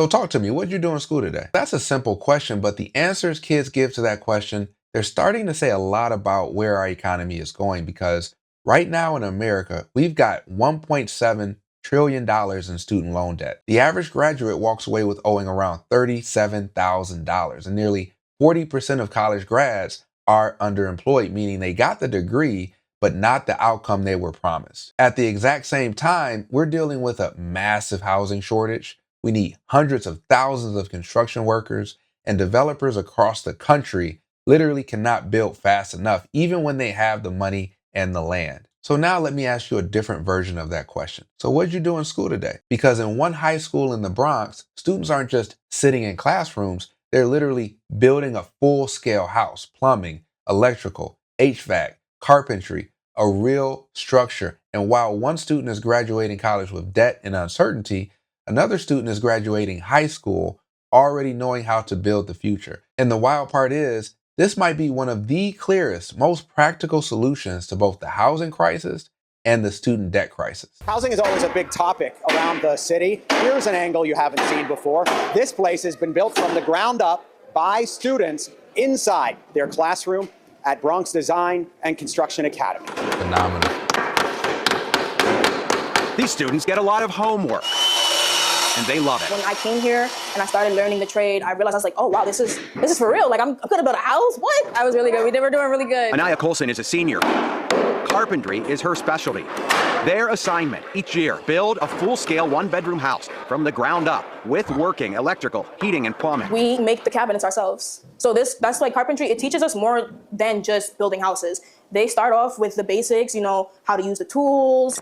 So talk to me, what did you do in school today? That's a simple question, but the answers kids give to that question, they're starting to say a lot about where our economy is going because right now in America, we've got $1.7 trillion in student loan debt. The average graduate walks away with owing around $37,000, and nearly 40% of college grads are underemployed, meaning they got the degree, but not the outcome they were promised. At the exact same time, we're dealing with a massive housing shortage. We need hundreds of thousands of construction workers, and developers across the country literally cannot build fast enough, even when they have the money and the land. So now let me ask you a different version of that question. So what did you do in school today? Because in one high school in the Bronx, students aren't just sitting in classrooms, they're literally building a full-scale house, plumbing, electrical, HVAC, carpentry, a real structure. And while one student is graduating college with debt and uncertainty, another student is graduating high school already knowing how to build the future. And the wild part is, this might be one of the clearest, most practical solutions to both the housing crisis and the student debt crisis. Housing is always a big topic around the city. Here's an angle you haven't seen before. This place has been built from the ground up by students inside their classroom at Bronx Design and Construction Academy. Phenomenal. These students get a lot of homework, and they love it. When I came here and I started learning the trade, I realized I was like, oh wow, this is for real. Like I'm gonna build a house. What? I was really good. We were doing really good. Anaya Colson is a senior. Carpentry is her specialty. Their assignment each year, build a full-scale one-bedroom house from the ground up with working electrical, heating, and plumbing. We make the cabinets ourselves. So that's like carpentry. It teaches us more than just building houses. They start off with the basics, how to use the tools.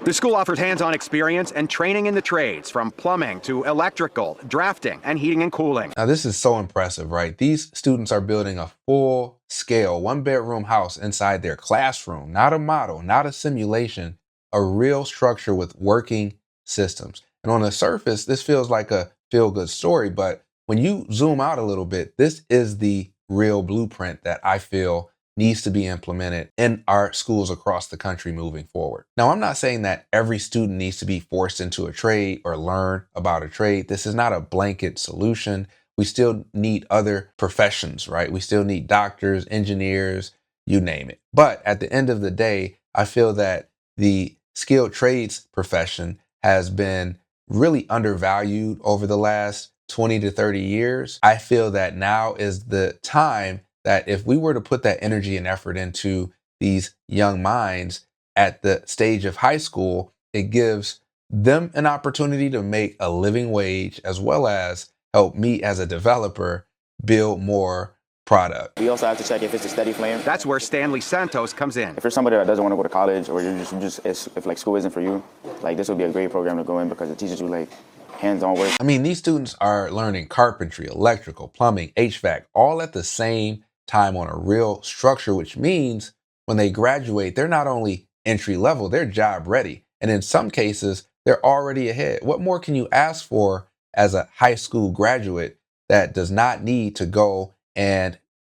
The school offers hands-on experience and training in the trades, from plumbing to electrical, drafting, and heating and cooling. Now this is so impressive, right? These students are building a full-scale one-bedroom house inside their classroom, not a model, not a simulation, a real structure with working systems. And on the surface, this feels like a feel-good story, but when you zoom out a little bit, this is the real blueprint that I feel needs to be implemented in our schools across the country moving forward. Now, I'm not saying that every student needs to be forced into a trade or learn about a trade. This is not a blanket solution. We still need other professions, right? We still need doctors, engineers, you name it. But at the end of the day, I feel that the skilled trades profession has been really undervalued over the last 20 to 30 years. I feel that now is the time that if we were to put that energy and effort into these young minds at the stage of high school, it gives them an opportunity to make a living wage as well as help me as a developer build more product. We also have to check if it's a steady flame. That's where Stanley Santos comes in. If you're somebody that doesn't want to go to college, or if like school isn't for you, like this would be a great program to go in because it teaches you like hands-on work. I mean, these students are learning carpentry, electrical, plumbing, HVAC, all at the same time on a real structure, which means when they graduate, they're not only entry level, they're job ready. And in some cases, they're already ahead. What more can you ask for as a high school graduate that does not need to go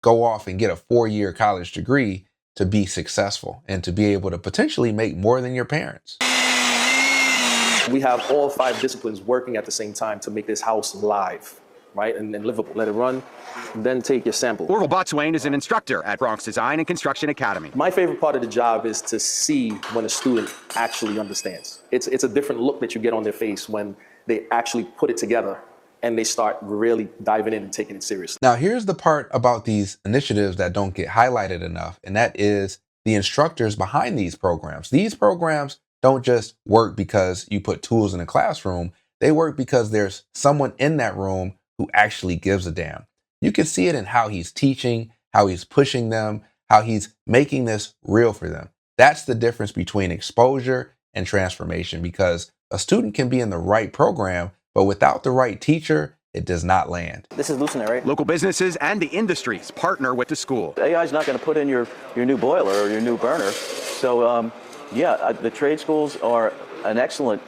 off and get a 4-year college degree to be successful and to be able to potentially make more than your parents? We have all 5 disciplines working at the same time to make this house live, right, and livable. Let it run, then take your sample. Orville Botswain is an instructor at Bronx Design and Construction Academy. My favorite part of the job is to see when a student actually understands. It's a different look that you get on their face when they actually put it together and they start really diving in and taking it seriously. Now, here's the part about these initiatives that don't get highlighted enough, and that is the instructors behind these programs. These programs don't just work because you put tools in a classroom. They work because there's someone in that room who actually gives a damn. You can see it in how he's teaching, how he's pushing them, how he's making this real for them. That's the difference between exposure and transformation, because a student can be in the right program, but without the right teacher, it does not land. This is Lucina, right? Local businesses and the industries partner with the school. AI is not going to put in your new boiler or your new burner. So the trade schools are an excellent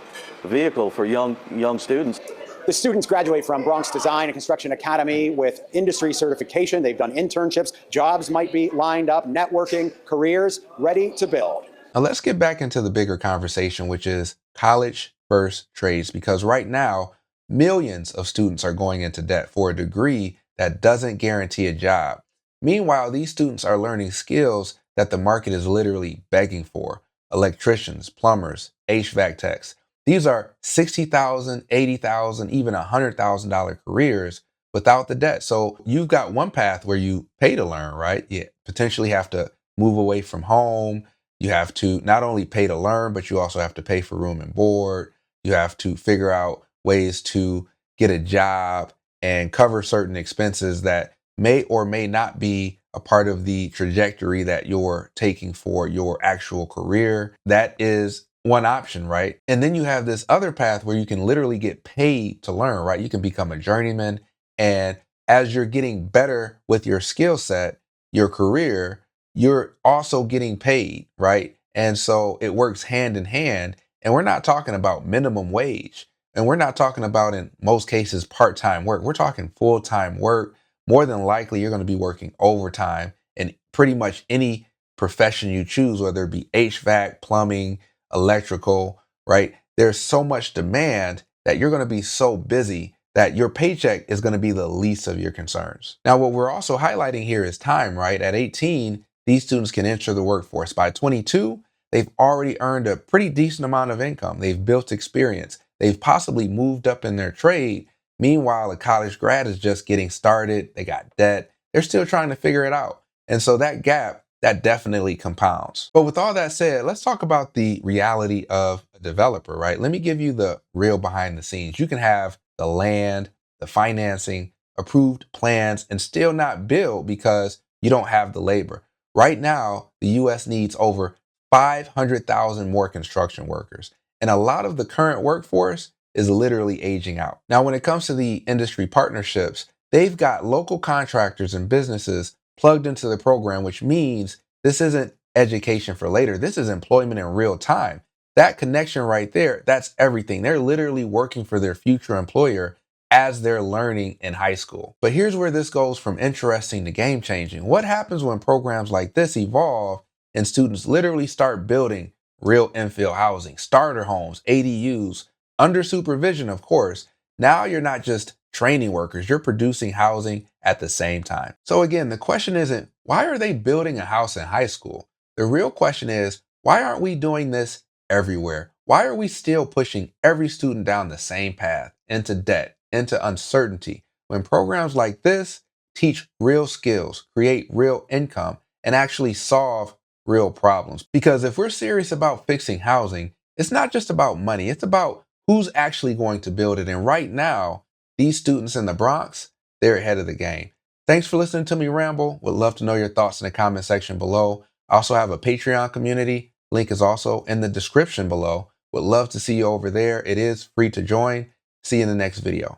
vehicle for young students. The students graduate from Bronx Design and Construction Academy with industry certification. They've done internships. Jobs might be lined up, networking, careers ready to build. Now let's get back into the bigger conversation, which is college first trades, because right now millions of students are going into debt for a degree that doesn't guarantee a job. Meanwhile, these students are learning skills that the market is literally begging for: electricians, plumbers, HVAC techs. These are $60,000, $80,000, even $100,000 careers without the debt. So you've got one path where you pay to learn, right? You potentially have to move away from home. You have to not only pay to learn, but you also have to pay for room and board. You have to figure out ways to get a job and cover certain expenses that may or may not be a part of the trajectory that you're taking for your actual career. That is one option, right? And then you have this other path where you can literally get paid to learn, right? You can become a journeyman. And as you're getting better with your skill set, your career, you're also getting paid, right? And so it works hand in hand. And we're not talking about minimum wage. And we're not talking about, in most cases, part-time work. We're talking full-time work. More than likely, you're going to be working overtime in pretty much any profession you choose, whether it be HVAC, plumbing, electrical, right? There's so much demand that you're going to be so busy that your paycheck is going to be the least of your concerns. Now, what we're also highlighting here is time, right? At 18, these students can enter the workforce. By 22, they've already earned a pretty decent amount of income. They've built experience. They've possibly moved up in their trade. Meanwhile, a college grad is just getting started. They got debt. They're still trying to figure it out. And so that gap, that definitely compounds. But with all that said, let's talk about the reality of a developer, right? Let me give you the real behind the scenes. You can have the land, the financing, approved plans, and still not build because you don't have the labor. Right now, the US needs over 500,000 more construction workers. And a lot of the current workforce is literally aging out. Now, when it comes to the industry partnerships, they've got local contractors and businesses plugged into the program, which means this isn't education for later. This is employment in real time. That connection right there, that's everything. They're literally working for their future employer as they're learning in high school. But here's where this goes from interesting to game changing. What happens when programs like this evolve and students literally start building real infill housing, starter homes, ADUs, under supervision, of course? Now you're not just training workers, you're producing housing at the same time. So again, the question isn't, why are they building a house in high school? The real question is, why aren't we doing this everywhere? Why are we still pushing every student down the same path, into debt, into uncertainty, when programs like this teach real skills, create real income, and actually solve real problems? Because if we're serious about fixing housing, it's not just about money, it's about who's actually going to build it. And right now, these students in the Bronx, they're ahead of the game. Thanks for listening to me ramble. Would love to know your thoughts in the comment section below. I also have a Patreon community. Link is also in the description below. Would love to see you over there. It is free to join. See you in the next video.